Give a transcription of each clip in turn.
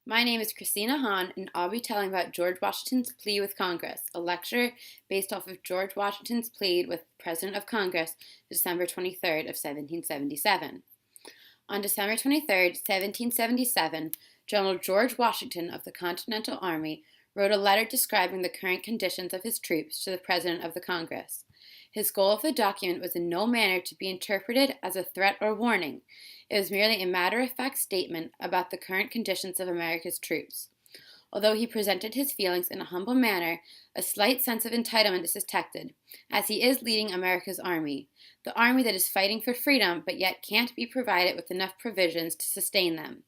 My name is Christina Hahn, and I'll be telling about George Washington's plea with Congress, a lecture based off of George Washington's plea with President of Congress, December 23rd of 1777. On December 23rd, 1777, General George Washington of the Continental Army wrote a letter describing the current conditions of his troops to the President of the Congress. His goal of the document was in no manner to be interpreted as a threat or warning. It was merely a matter-of-fact statement about the current conditions of America's troops. Although he presented his feelings in a humble manner, a slight sense of entitlement is detected, as he is leading America's army, the army that is fighting for freedom but yet can't be provided with enough provisions to sustain them.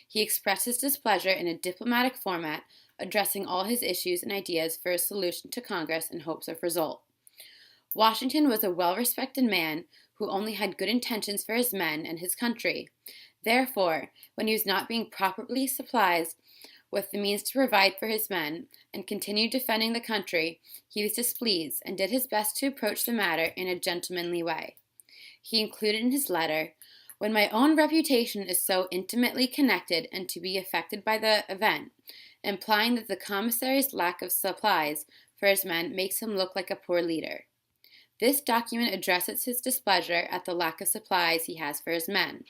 He expressed his displeasure in a diplomatic format, addressing all his issues and ideas for a solution to Congress in hopes of result. Washington was a well-respected man who only had good intentions for his men and his country. Therefore, when he was not being properly supplied with the means to provide for his men and continued defending the country, he was displeased and did his best to approach the matter in a gentlemanly way. He included in his letter, "When my own reputation is so intimately connected and to be affected by the event," implying that the commissary's lack of supplies for his men makes him look like a poor leader. This document addresses his displeasure at the lack of supplies he has for his men.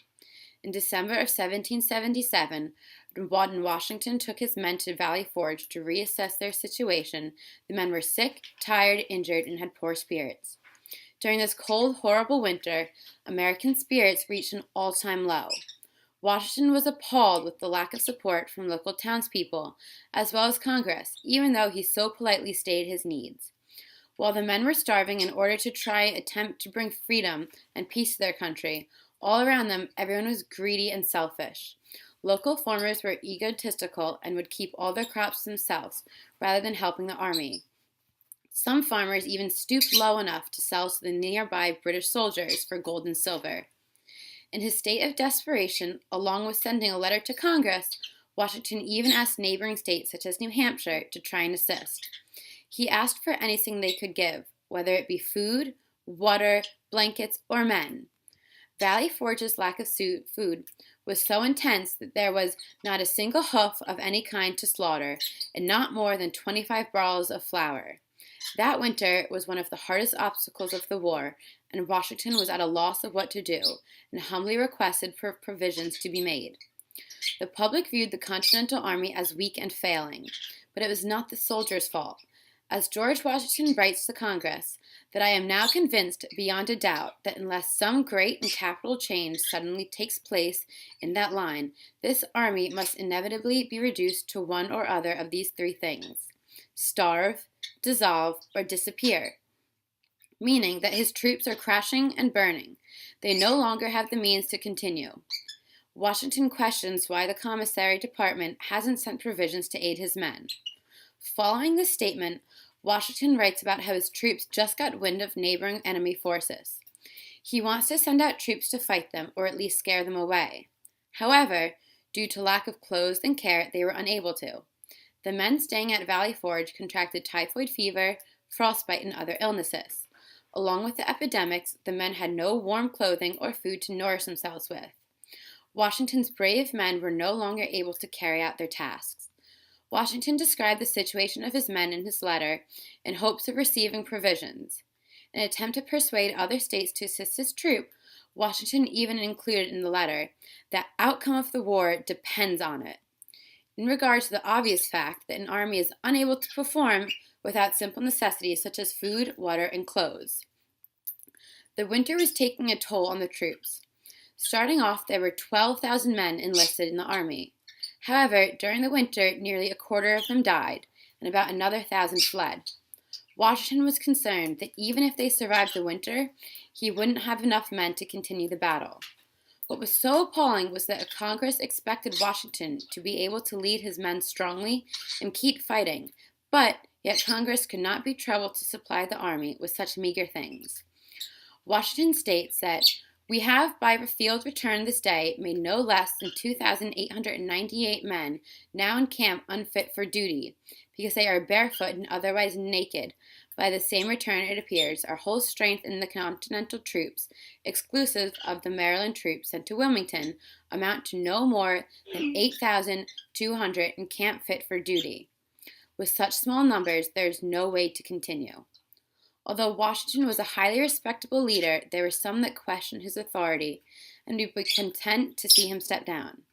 In December of 1777, when Washington took his men to Valley Forge to reassess their situation, the men were sick, tired, injured, and had poor spirits. During this cold, horrible winter, American spirits reached an all-time low. Washington was appalled with the lack of support from local townspeople, as well as Congress, even though he so politely stated his needs. While the men were starving in order to attempt to bring freedom and peace to their country, all around them everyone was greedy and selfish. Local farmers were egotistical and would keep all their crops themselves rather than helping the army. Some farmers even stooped low enough to sell to the nearby British soldiers for gold and silver. In his state of desperation, along with sending a letter to Congress, Washington even asked neighboring states such as New Hampshire to try and assist. He asked for anything they could give, whether it be food, water, blankets, or men. Valley Forge's lack of food was so intense that there was not a single hoof of any kind to slaughter, and not more than 25 barrels of flour. That winter was one of the hardest obstacles of the war, and Washington was at a loss of what to do, and humbly requested for provisions to be made. The public viewed the Continental Army as weak and failing, but it was not the soldiers' fault. As George Washington writes to Congress, that I am now convinced beyond a doubt that unless some great and capital change suddenly takes place in that line, this army must inevitably be reduced to one or other of these three things: starve, dissolve, or disappear, meaning that his troops are crashing and burning. They no longer have the means to continue. Washington questions why the commissary department hasn't sent provisions to aid his men. Following this statement, Washington writes about how his troops just got wind of neighboring enemy forces. He wants to send out troops to fight them, or at least scare them away. However, due to lack of clothes and care, they were unable to. The men staying at Valley Forge contracted typhoid fever, frostbite, and other illnesses. Along with the epidemics, the men had no warm clothing or food to nourish themselves with. Washington's brave men were no longer able to carry out their tasks. Washington described the situation of his men in his letter in hopes of receiving provisions. In an attempt to persuade other states to assist his troop, Washington even included in the letter that outcome of the war depends on it, in regard to the obvious fact that an army is unable to perform without simple necessities such as food, water, and clothes. The winter was taking a toll on the troops. Starting off, there were 12,000 men enlisted in the army. However, during the winter, nearly a quarter of them died, and about another 1,000 fled. Washington was concerned that even if they survived the winter, he wouldn't have enough men to continue the battle. What was so appalling was that Congress expected Washington to be able to lead his men strongly and keep fighting, but yet Congress could not be troubled to supply the army with such meager things. Washington states that we have by field return this day made no less than 2,898 men now in camp unfit for duty, because they are barefoot and otherwise naked, By the same return, it appears, our whole strength in the Continental troops, exclusive of the Maryland troops sent to Wilmington, amount to no more than 8,200 in camp fit for duty. With such small numbers, there is no way to continue. Although Washington was a highly respectable leader, there were some that questioned his authority and would be content to see him step down.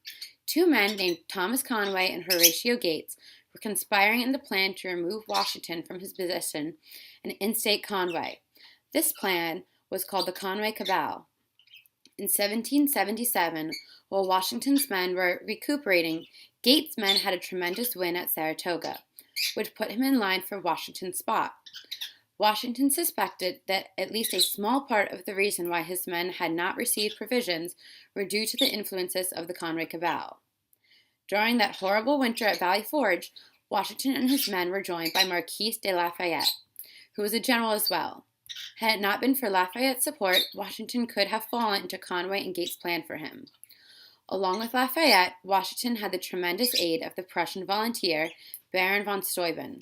Two men named Thomas Conway and Horatio Gates were conspiring in the plan to remove Washington from his position and instate Conway. This plan was called the Conway Cabal. In 1777, while Washington's men were recuperating, Gates' men had a tremendous win at Saratoga, which put him in line for Washington's spot. Washington suspected that at least a small part of the reason why his men had not received provisions were due to the influences of the Conway Cabal. During that horrible winter at Valley Forge, Washington and his men were joined by Marquis de Lafayette, who was a general as well. Had it not been for Lafayette's support, Washington could have fallen into Conway and Gates' plan for him. Along with Lafayette, Washington had the tremendous aid of the Prussian volunteer, Baron von Steuben.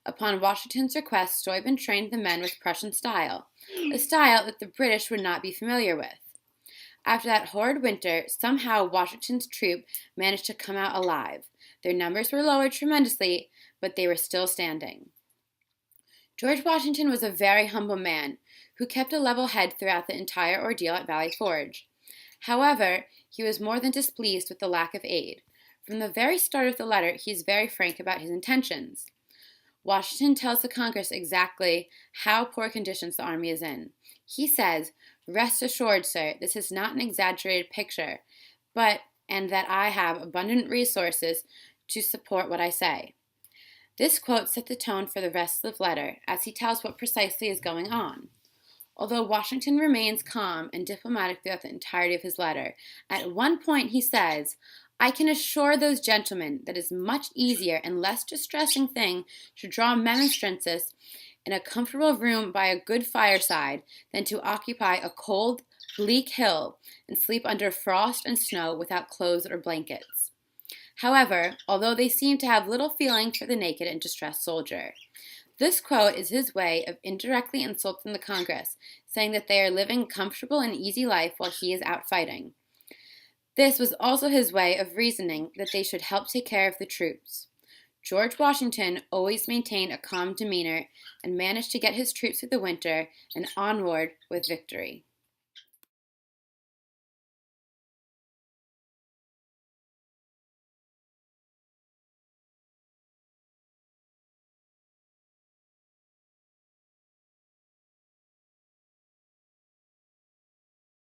Upon Washington's request, Steuben trained the men with Prussian style, a style that the British would not be familiar with. After that horrid winter, somehow Washington's troop managed to come out alive. Their numbers were lowered tremendously, but they were still standing. George Washington was a very humble man who kept a level head throughout the entire ordeal at Valley Forge. However, he was more than displeased with the lack of aid. From the very start of the letter, he is very frank about his intentions. Washington tells the Congress exactly how poor conditions the army is in. He says, "Rest assured, sir, this is not an exaggerated picture, and that I have abundant resources to support what I say." This quote set the tone for the rest of the letter, as he tells what precisely is going on. Although Washington remains calm and diplomatic throughout the entirety of his letter, at one point he says, "I can assure those gentlemen that it is much easier and less distressing thing to draw remonstrances in a comfortable room by a good fireside than to occupy a cold, bleak hill and sleep under frost and snow without clothes or blankets." However, although they seem to have little feeling for the naked and distressed soldier, this quote is his way of indirectly insulting the Congress, saying that they are living a comfortable and easy life while he is out fighting. This was also his way of reasoning that they should help take care of the troops. George Washington always maintained a calm demeanor and managed to get his troops through the winter and onward with victory.